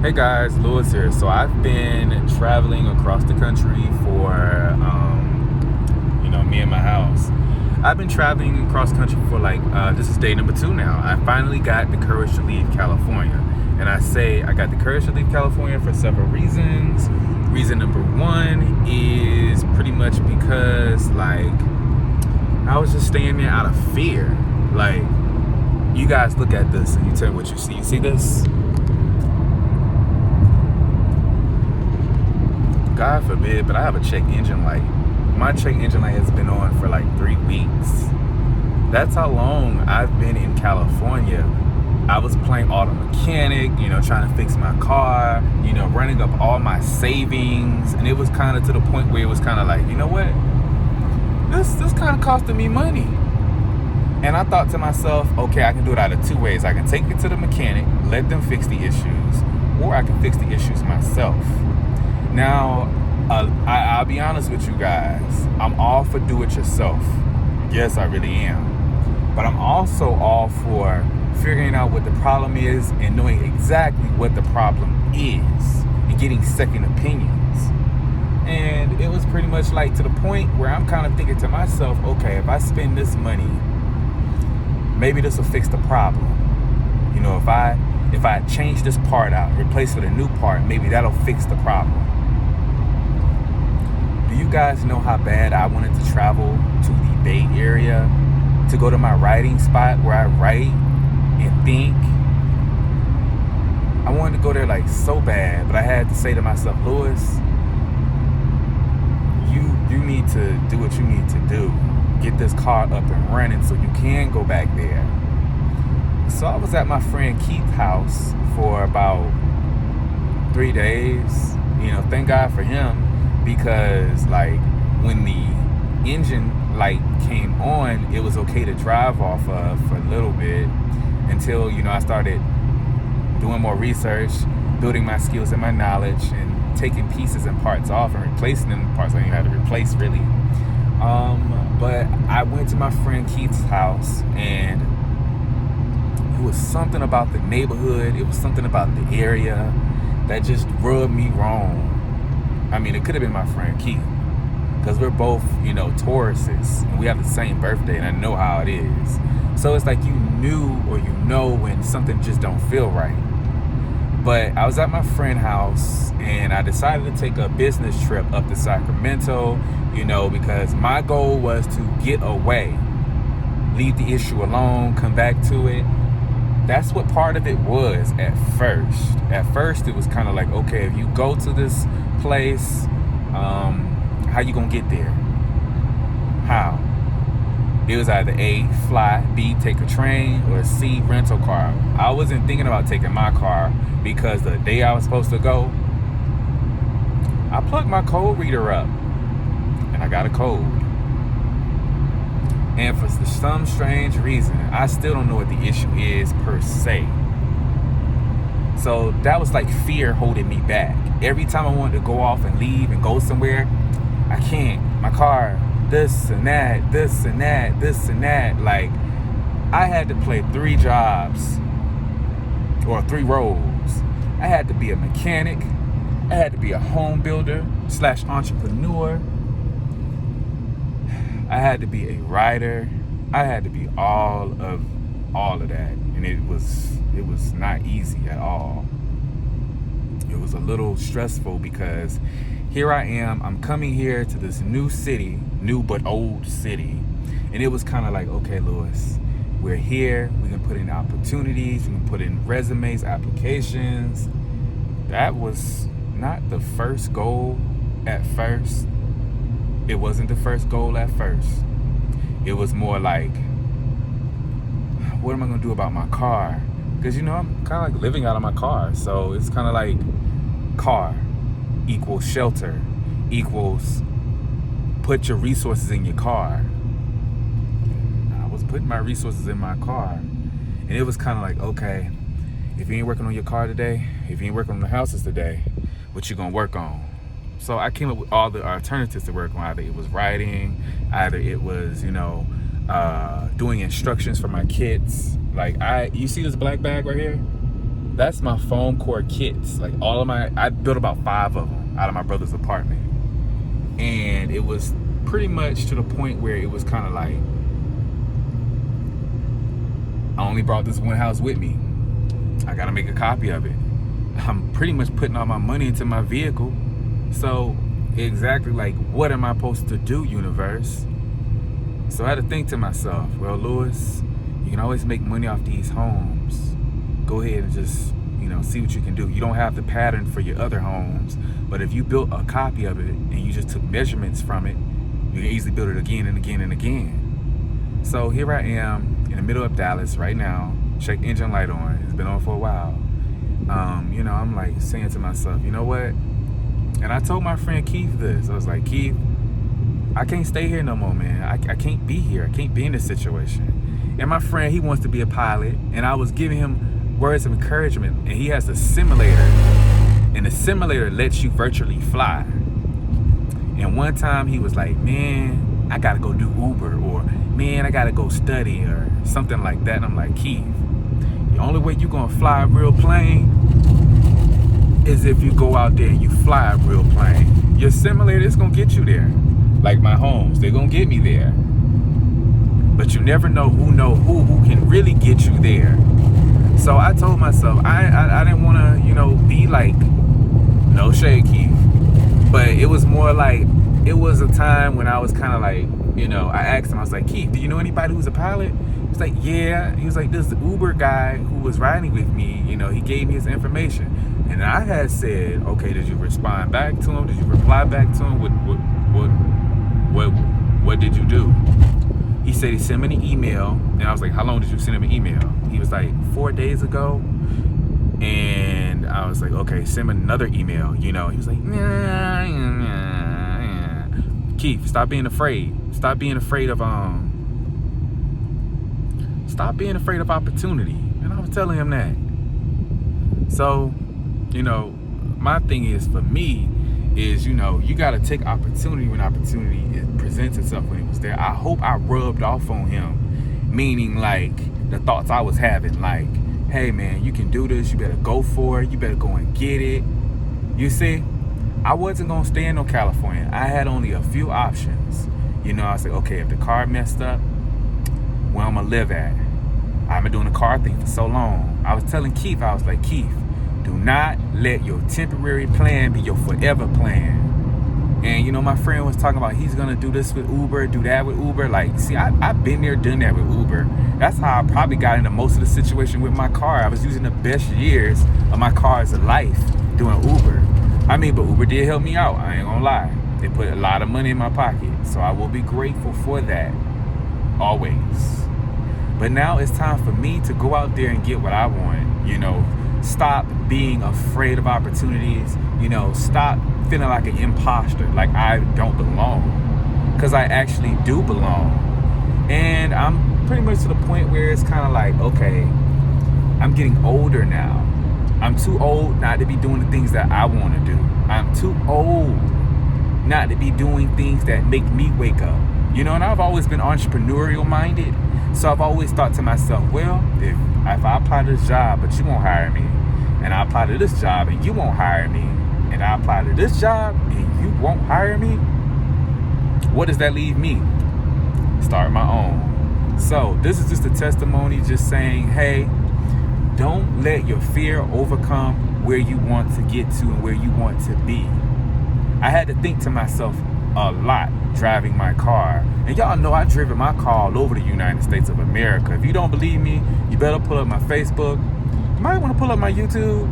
Hey guys, Lewis here. So I've been traveling across the country for, me and my house. I've been traveling across country for this is day number 2 now. I finally got the courage to leave California. And I say I got the courage to leave California for several reasons. Reason number 1 is pretty much because, I was just staying there out of fear. You guys look at this and you tell me what you see. You see this? God forbid, but I have a check engine light. My check engine light has been on for 3 weeks. That's how long I've been in California. I was playing auto mechanic, trying to fix my car, running up all my savings. And it was kind of to the point where it was kind of like, you know what? This kind of costing me money. And I thought to myself, okay, I can do it out of 2 ways. I can take it to the mechanic, let them fix the issues, or I can fix the issues myself. Now, I'll be honest with you guys. I'm all for do-it-yourself. Yes, I really am. But I'm also all for figuring out what the problem is and knowing exactly what the problem is and getting second opinions. And it was pretty much to the point where I'm kind of thinking to myself, okay, if I spend this money, maybe this will fix the problem. If I change this part out, replace it with a new part, maybe that'll fix the problem. Do you guys know how bad I wanted to travel to the Bay Area to go to my writing spot where I write and think? I wanted to go there so bad, but I had to say to myself, Lewis, you need to do what you need to do. Get this car up and running so you can go back there. So I was at my friend Keith's house for about 3 days. Thank God for him, because when the engine light came on, it was okay to drive off of for a little bit until I started doing more research, building my skills and my knowledge, and taking pieces and parts off and replacing them parts I didn't have to replace really. But I went to my friend Keith's house, and it was something about the neighborhood, it was something about the area that just rubbed me wrong. I mean, it could have been my friend Keith, because we're both, Tauruses, and we have the same birthday, and I know how it is. So it's you knew or when something just don't feel right. But I was at my friend's house, and I decided to take a business trip up to Sacramento, because my goal was to get away, leave the issue alone, come back to it. That's what part of it was at first. At first, it was kind of okay, if you go to this place, how you gonna get there? How? It was either A, fly, B, take a train, or C, rental car. I wasn't thinking about taking my car, because the day I was supposed to go, I plugged my code reader up and I got a code. And for some strange reason, I still don't know what the issue is per se. So that was fear holding me back. Every time I wanted to go off and leave and go somewhere, I can't. My car, this and that, this and that, this and that. I had to play 3 jobs or 3 roles. I had to be a mechanic. I had to be a home builder / entrepreneur. I had to be a writer. I had to be all of that. And it was not easy at all. It was a little stressful, because here I am. I'm coming here to this new city, new but old city. And it was kind of okay, Lewis, we're here. We can put in opportunities. We can put in resumes, applications. That was not the first goal at first. It wasn't the first goal at first. It was more what am I going to do about my car? Because, I'm kind of living out of my car. So it's kind of car equals shelter equals put your resources in your car. I was putting my resources in my car. And it was kind of okay, if you ain't working on your car today, if you ain't working on the houses today, what you going to work on? So I came up with all the alternatives to work on. Either it was writing, either it was, doing instructions for my kids. You see this black bag right here? That's my foam core kits. Like all of I built about 5 of them out of my brother's apartment. And it was pretty much to the point where it was kind of like, I only brought this one house with me. I gotta make a copy of it. I'm pretty much putting all my money into my vehicle. So exactly like, what am I supposed to do, universe? So I had to think to myself, well, Lewis, you can always make money off these homes. Go ahead and just, see what you can do. You don't have the pattern for your other homes, but if you built a copy of it and you just took measurements from it, you can easily build it again and again and again. So here I am in the middle of Dallas right now. Check engine light on. It's been on for a while. I'm like saying to myself, you know what? And I told my friend Keith this. I was like, Keith, I can't stay here no more, man. I can't be here. I can't be in this situation. And my friend, he wants to be a pilot, and I was giving him words of encouragement, and he has a simulator, and the simulator lets you virtually fly. And one time he was like, man, I gotta go do Uber, or man, I gotta go study, or something like that. And I'm like, Keith, the only way you gonna fly a real plane is if you go out there and you fly a real plane. Your simulator is gonna get you there. Like my homes, they're gonna get me there. But you never know who can really get you there. So I told myself, I didn't wanna, be like, no shade, Keith. But it was more like, it was a time when I was kind of like, I asked him, I was like, Keith, do you know anybody who's a pilot? He was like, yeah. He was like, this Uber guy who was riding with me, he gave me his information. And I had said, okay, did you respond back to him? Did you reply back to him? What did you do? He said he sent me an email, and I was like, how long did you send him an email? He was like, 4 days ago. And I was like, okay, send him another email. He was like, nah. Keith, stop being afraid. Stop being afraid of opportunity. And I was telling him that. So, my thing is, for me, is, you got to take opportunity when opportunity presents itself when it was there. I hope I rubbed off on him, meaning like the thoughts I was having, like, hey man, you can do this, you better go for it, you better go and get it. You see, I wasn't going to stay in California. I had only a few options. I was like, okay, if the car messed up, where I'm going to live at? I've been doing the car thing for so long. I was telling Keith, I was like, Keith, do not let your temporary plan be your forever plan. And, my friend was talking about he's going to do this with Uber, do that with Uber. Like, see, I've been there, done that with Uber. That's how I probably got into most of the situation with my car. I was using the best years of my car's life doing Uber. But Uber did help me out. I ain't going to lie. They put a lot of money in my pocket. So I will be grateful for that. Always. But now it's time for me to go out there and get what I want. Stop being afraid of opportunities. Stop feeling like an imposter, like I don't belong, because I actually do belong. And I'm pretty much to the point where it's kind of like, okay, I'm getting older now. I'm too old not to be doing the things that I want to do. I'm too old not to be doing things that make me wake up. And I've always been entrepreneurial minded. So I've always thought to myself, well, if I apply to this job, but you won't hire me, and I apply to this job and you won't hire me, and I apply to this job and you won't hire me, what does that leave me? Start my own. So this is just a testimony, just saying, hey, don't let your fear overcome where you want to get to and where you want to be. I had to think to myself a lot driving my car. And y'all know I've driven my car all over the United States of America. If you don't believe me, you better pull up my Facebook. You might want to pull up my YouTube,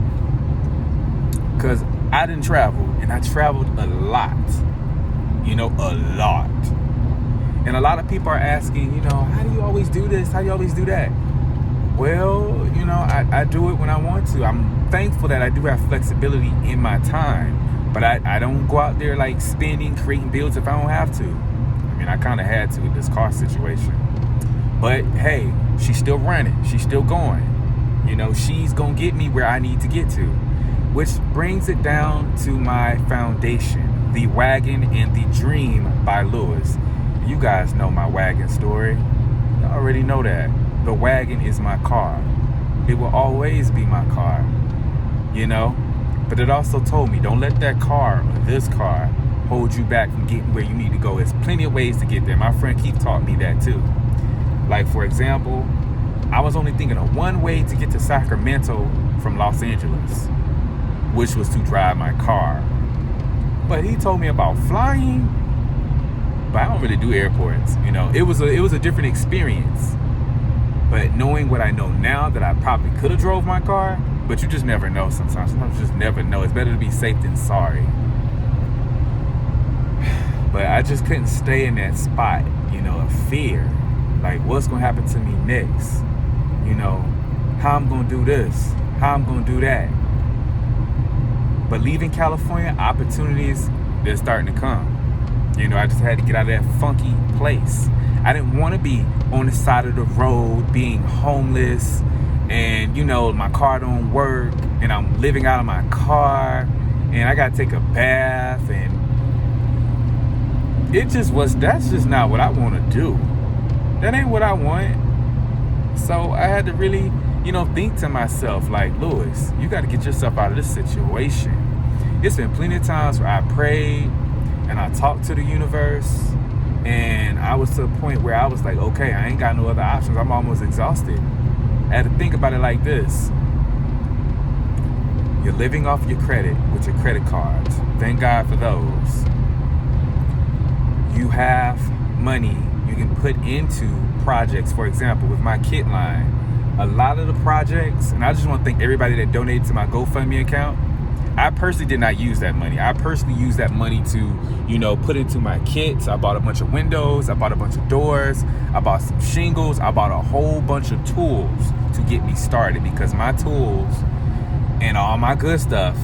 because I didn't travel, and I traveled a lot. A lot. And a lot of people are asking, how do you always do this? How do you always do that? Well, I do it when I want to. I'm thankful that I do have flexibility in my time. But I don't go out there like spending, creating builds if I don't have to. I kind of had to with this car situation. But hey, she's still running. She's still going. She's going to get me where I need to get to. Which brings it down to my foundation, The Wagon and the Dream by Lewis. You guys know my wagon story. You already know that. The wagon is my car. It will always be my car, you know? But it also told me, don't let that car or this car hold you back from getting where you need to go. There's plenty of ways to get there. My friend Keith taught me that too. Like, for example, I was only thinking of one way to get to Sacramento from Los Angeles, which was to drive my car. But he told me about flying, but I don't really do airports. You know, it was a different experience. But knowing what I know now, that I probably could have drove my car, but you just never know sometimes. Sometimes you just never know. It's better to be safe than sorry. But I just couldn't stay in that spot, you know, of fear. Like, what's going to happen to me next? You know, how I'm going to do this, how I'm going to do that. But leaving California, opportunities, they're starting to come. You know, I just had to get out of that funky place. I didn't want to be on the side of the road being homeless and, you know, my car don't work and I'm living out of my car and I got to take a bath, and that's just not what I want to do. That ain't what I want. So I had to really, you know, think to myself, like, Lewis, you got to get yourself out of this situation. It's been plenty of times where I prayed and I talked to the universe, and I was to a point where I was like, okay, I ain't got no other options. I'm almost exhausted. I had to think about it like this. You're living off your credit with your credit cards. Thank God for those. You have money you can put into projects. For example, with my kit line, a lot of the projects, and I just want to thank everybody that donated to my GoFundMe account. I personally did not use that money. I personally used that money to, you know, put into my kits. I bought a bunch of windows. I bought a bunch of doors. I bought some shingles. I bought a whole bunch of tools to get me started, because my tools and all my good stuff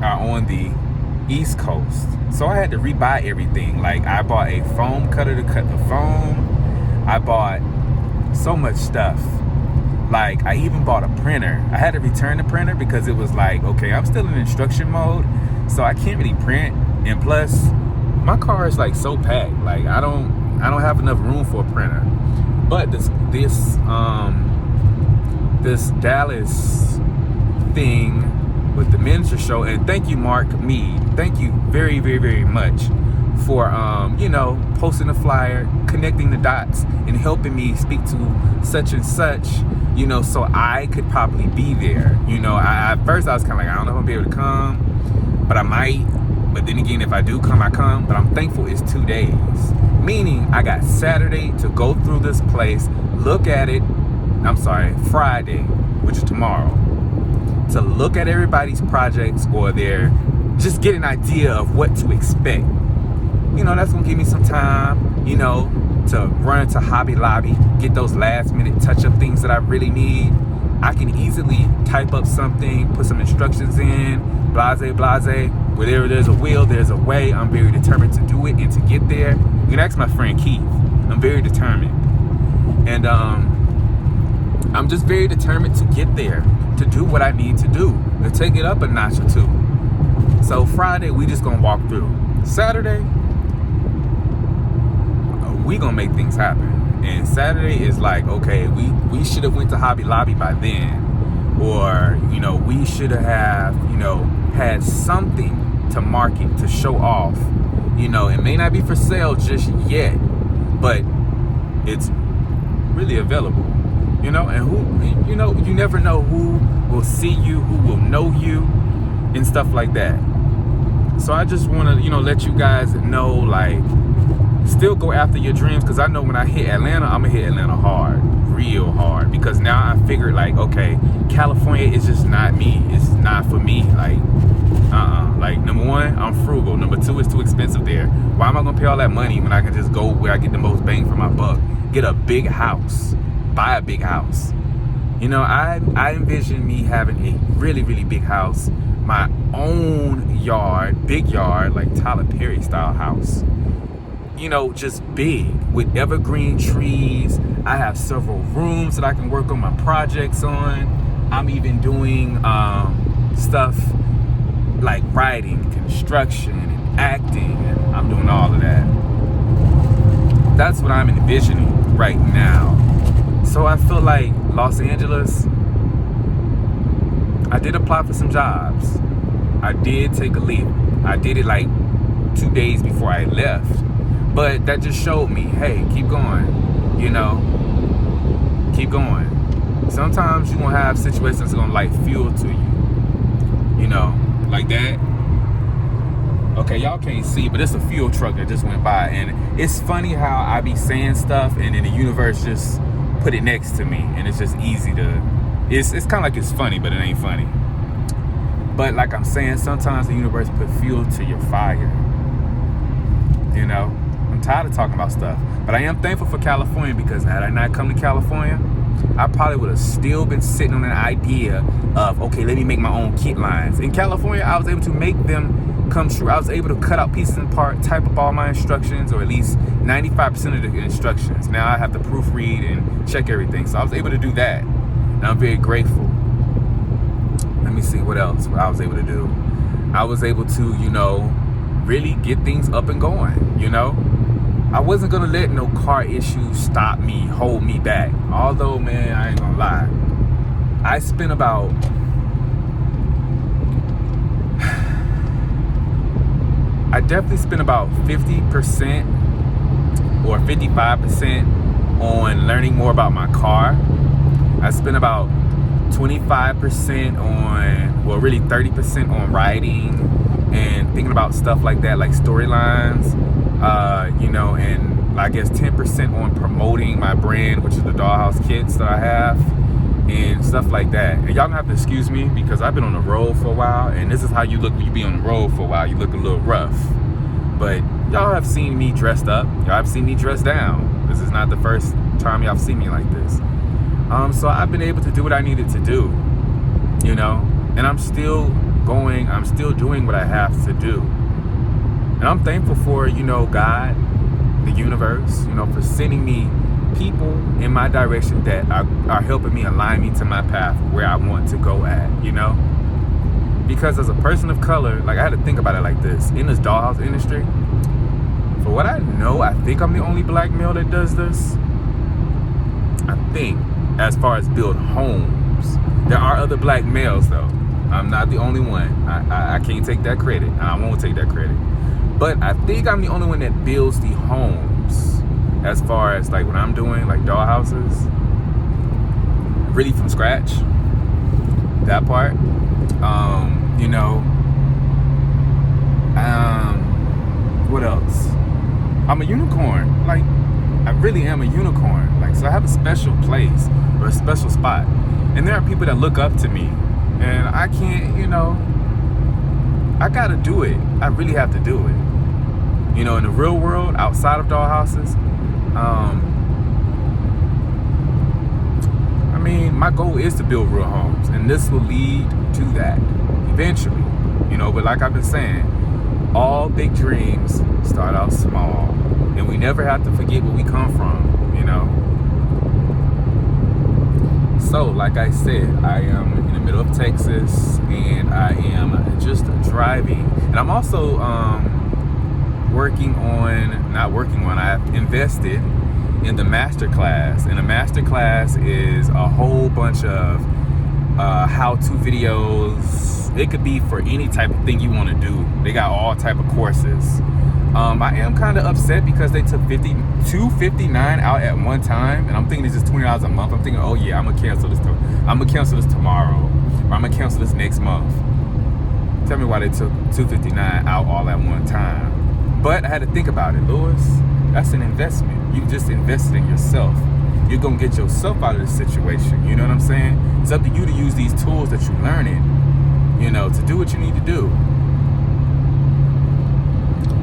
are on the East Coast. So I had to rebuy everything. Like, I bought a foam cutter to cut the foam. I bought so much stuff. Like, I even bought a printer. I had to return the printer because it was like, okay, I'm still in instruction mode, so I can't really print. And plus, my car is like so packed. Like, I don't have enough room for a printer. But this Dallas thing with the miniature show, and thank you, Mark Mead. Thank you very, very, very much for you know, posting the flyer, connecting the dots, and helping me speak to such and such, you know, so I could probably be there. You know, at first I was kind of like, I don't know if I'll be able to come, but I might. But then again, if I do come, I come. But I'm thankful it's 2 days. Meaning I got Saturday to go through this place, look at it. I'm sorry, Friday, which is tomorrow, to look at everybody's projects or just get an idea of what to expect. You know, that's gonna give me some time, you know, to run into Hobby Lobby, get those last minute touch up things that I really need. I can easily type up something, put some instructions in, blase, wherever there's a will, there's a way. I'm very determined to do it and to get there. You can ask my friend Keith. I'm very determined. And I'm just very determined to get there, to do what I need to do, to take it up a notch or two. So Friday, we just gonna walk through. Saturday, we gonna make things happen. And Saturday is like, okay, we should have went to Hobby Lobby by then, or, you know, we should have, you know, had something to market, to show off. You know, it may not be for sale just yet, but it's really available. You know, and who, you know, you never know who will see you, who will know you, and stuff like that. So I just want to, you know, let you guys know, like, still go after your dreams, because I know when I hit Atlanta, I'm gonna hit Atlanta hard, real hard, because now I figured, like, okay, California is just not me. It's not for me. Like, like, number one, I'm frugal. Number two, it's too expensive there. Why am I gonna pay all that money when I can just go where I get the most bang for my buck? Get a big house, buy a big house. You know, I envision me having a really, really big house, my own yard, big yard, like Tyler Perry style house. You know, just big, with evergreen trees. I have several rooms that I can work on my projects on. I'm even doing stuff like writing, construction, and acting, and I'm doing all of that. That's what I'm envisioning right now. So I feel like Los Angeles, I did apply for some jobs. I did take a leave. I did it like 2 days before I left. But that just showed me, hey, keep going. Keep going. Sometimes you're going to have situations that's going to light fuel to you. Like that. Okay, y'all can't see, but it's a fuel truck that just went by. And it's funny how I be saying stuff and then the universe just put it next to me. And it's just easy to... It's kind of like it's funny, but it ain't funny. But like I'm saying, sometimes the universe put fuel to your fire. I'm tired of talking about stuff. But I am thankful for California, because had I not come to California, I probably would have still been sitting on an idea of, okay, let me make my own kit lines. In California, I was able to make them come true. I was able to cut out pieces and part, type up all my instructions, or at least 95% of the instructions. Now I have to proofread and check everything. So I was able to do that. And I'm very grateful. Let me see what else I was able to do. I was able to, really get things up and going, I wasn't gonna let no car issues stop me, hold me back. Although, man, I ain't gonna lie. I spent about I definitely spent about 50% or 55% on learning more about my car. I spent about 25% on, well, really 30% on writing and thinking about stuff like that, like storylines, and I guess 10% on promoting my brand, which is the Dollhouse Kits that I have, and stuff like that. And y'all gonna have to excuse me because I've been on the road for a while, and this is how you look when you be on the road for a while. You look a little rough. But y'all have seen me dressed up. Y'all have seen me dressed down. This is not the first time y'all have seen me like this. So I've been able to do what I needed to do, and I'm still going, I'm still doing what I have to do. And I'm thankful for, God, the universe, for sending me people in my direction that are helping me align me to my path where I want to go at, Because as a person of color, like, I had to think about it like this. In this dollhouse industry, for what I know, I think I'm the only black male that does this. I think, as far as build homes. There are other black males, though. I'm not the only one. I can't take that credit. I won't take that credit. But I think I'm the only one that builds the homes, as far as like what I'm doing, like dollhouses, really from scratch. That part. What else? I'm a unicorn. Like, I really am a unicorn. Like, so I have a special place or a special spot. And there are people that look up to me. And I can't, I gotta do it. I really have to do it. In the real world, outside of dollhouses, my goal is to build real homes. And this will lead to that eventually. But like I've been saying, all big dreams start out small. And we never have to forget where we come from, So, like I said, I am in the middle of Texas, and I am just driving. And I'm also I've invested in the masterclass. And the masterclass is a whole bunch of how-to videos. It could be for any type of thing you want to do. They got all type of courses. I am kind of upset because they took $259 out at one time, and I'm thinking it's just $20 a month. I'm thinking, oh yeah, I'm gonna cancel this tomorrow, or I'm gonna cancel this next month. Tell me why they took $259 out all at one time. But I had to think about it, Lewis. That's an investment. You just invested in yourself. You're gonna get yourself out of this situation. You know what I'm saying? It's up to you to use these tools that you're learning, to do what you need to do.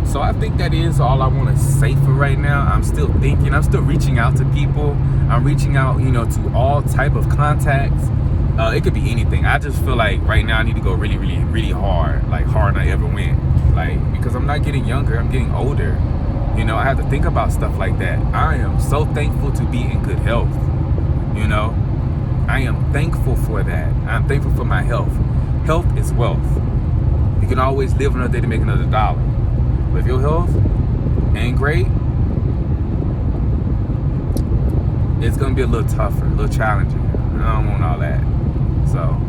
So I think that is all I want to say for right now. I'm still thinking. I'm still reaching out to people. I'm reaching out, to all type of contacts. It could be anything. I just feel like right now I need to go really, really, really hard. Like, harder than I ever went. Like, because I'm not getting younger. I'm getting older. I have to think about stuff like that. I am so thankful to be in good health. I am thankful for that. I'm thankful for my health. Health is wealth. You can always live another day to make another dollar. But if your health ain't great, it's going to be a little tougher, a little challenging. I don't want all that. So,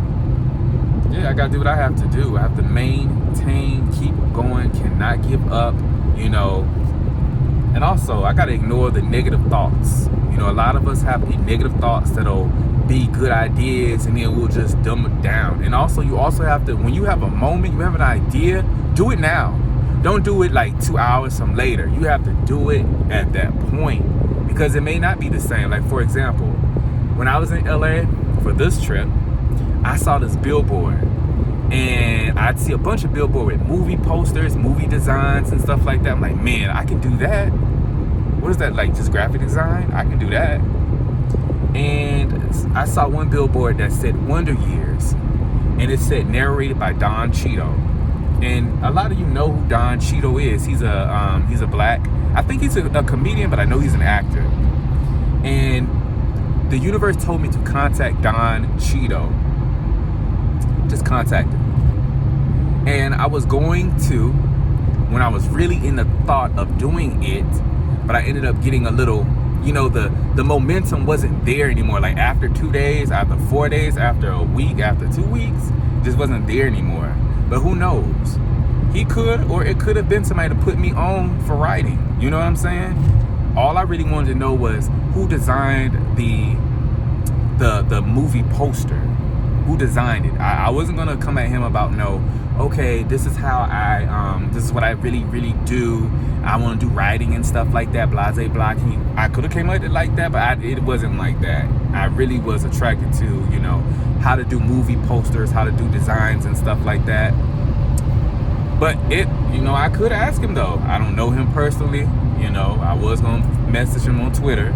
yeah, I gotta do what I have to do. I have to maintain, keep going, cannot give up, you know. And also, I gotta ignore the negative thoughts. You know, a lot of us have the negative thoughts that'll be good ideas, and then we'll just dumb it down. And also, you also have to, when you have a moment, you have an idea, do it now. Don't do it like 2 hours from later. You have to do it at that point, because it may not be the same. Like, for example, when I was in LA for this trip, I saw this billboard, and I'd see a bunch of billboard with movie posters, movie designs, and stuff like that. I'm like, man, I can do that. What is that, like just graphic design? I can do that. And I saw one billboard that said Wonder Years, and it said narrated by Don Cheadle. And a lot of you know who Don Cheadle is. He's a black, I think he's a comedian, but I know he's an actor. And the universe told me to contact Don Cheadle. Just contact him. And I was going to, when I was really in the thought of doing it, but I ended up getting a little, you know, the momentum wasn't there anymore. Like after 2 days, after 4 days, after a week, after 2 weeks, just wasn't there anymore. But who knows? He could, or it could have been somebody to put me on for writing. You know what I'm saying? All I really wanted to know was who designed the movie poster. Who designed it? I wasn't gonna come at him about okay, this is how this is what I really do. I want to do writing and stuff like that, blase blah. I could have came at it like that, but it wasn't like that. I really was attracted to, you know, how to do movie posters, how to do designs and stuff like that. But you know, I could ask him though. I don't know him personally. You know, I was gonna message him on Twitter.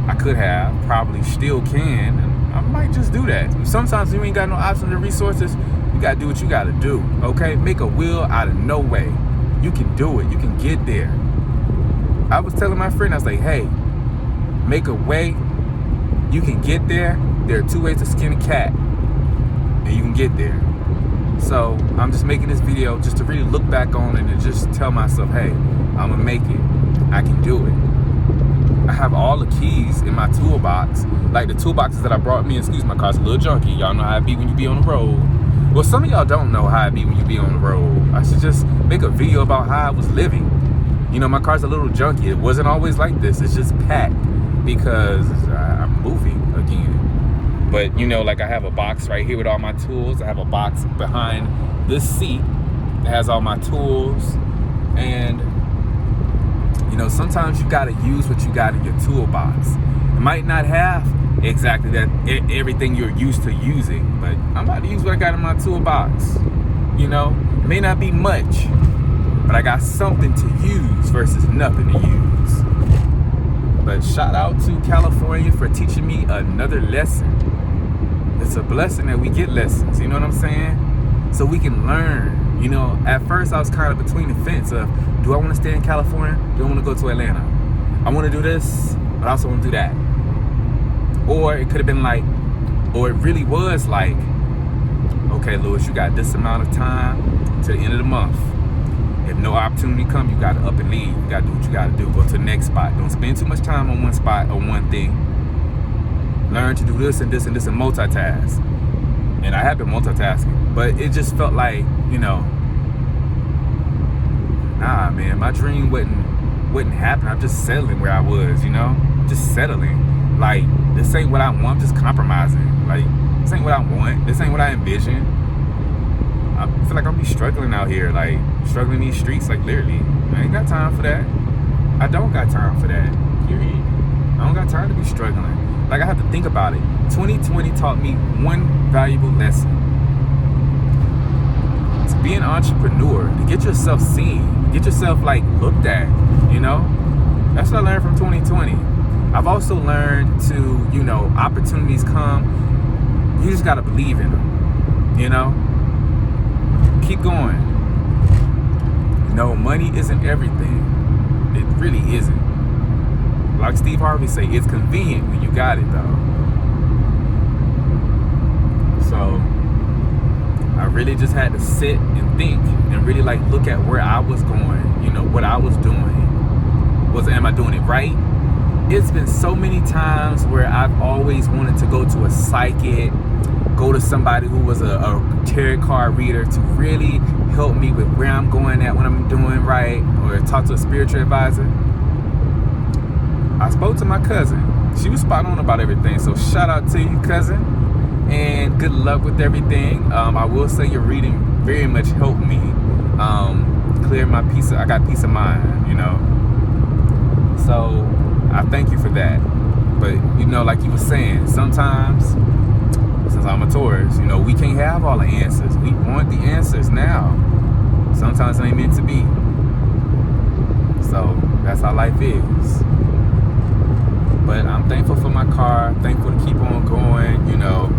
I could have, probably still can. And I might just do that. Sometimes you ain't got no options or resources. You gotta do what you gotta do. Okay, make a will out of no way. You can do it. You can get there. I was telling my friend, I was like, hey, make a way. You can get there. There are 2 ways to skin a cat, and you can get there. So I'm just making this video just to really look back on it and just tell myself, hey, I'm gonna make it. I can do it. I have all the keys in my toolbox. Like the toolboxes that I brought me, excuse my car's a little junky. Y'all know how it be when you be on the road. Well, some of y'all don't know how it be when you be on the road. I should just make a video about how I was living. You know, my car's a little junky. It wasn't always like this. It's just packed because I'm moving again. But, you know, like I have a box right here with all my tools. I have a box behind this seat that has all my tools. And, you know, sometimes you got to use what you got in your toolbox. It might not have exactly that everything you're used to using, but I'm about to use what I got in my toolbox. You know, it may not be much, but I got something to use versus nothing to use. But shout out to California for teaching me another lesson. It's a blessing that we get lessons, you know what I'm saying? So we can learn. You know, at first I was kind of between the fence of, do I want to stay in California? Do I want to go to Atlanta? I want to do this, but I also want to do that. Or it could have been like, or it really was like, okay, Lewis, you got this amount of time to the end of the month. If no opportunity come, you got to up and leave. You got to do what you got to do. Go to the next spot. Don't spend too much time on one spot or one thing. Learn to do this and this and this and multitask. And I have been multitasking, but it just felt like, you know, nah, man, my dream wouldn't happen. I'm just settling where I was, you know, just settling. Like, this ain't what I want. I'm just compromising. Like, this ain't what I want. This ain't what I envision. I feel like I'll be struggling out here, like struggling these streets, like literally. I ain't got time for that. I don't got time for that. Period. I don't got time to be struggling. Like, I have to think about it. 2020 taught me one valuable lesson. To be an entrepreneur, to get yourself seen, get yourself like looked at, you know? That's what I learned from 2020. I've also learned to, you know, opportunities come, you just gotta believe in them, you know? Keep going. No, money isn't everything. It really isn't. Like Steve Harvey say, it's convenient when you got it though. So I really just had to sit and think and really like look at where I was going, you know, what I was doing. Am I doing it right? It's been so many times where I've always wanted to go to a psychic, go to somebody who was a tarot card reader to really help me with where I'm going at, what I'm doing right, or talk to a spiritual advisor. I spoke to my cousin. She was spot on about everything. So shout out to you, cousin, and good luck with everything. I will say your reading very much helped me clear my I got peace of mind, you know. So I thank you for that. But you know, like you were saying, sometimes, since I'm a Taurus, you know, we can't have all the answers. We want the answers now. Sometimes it ain't meant to be. So that's how life is. But I'm thankful for my car, thankful to keep on going, you know.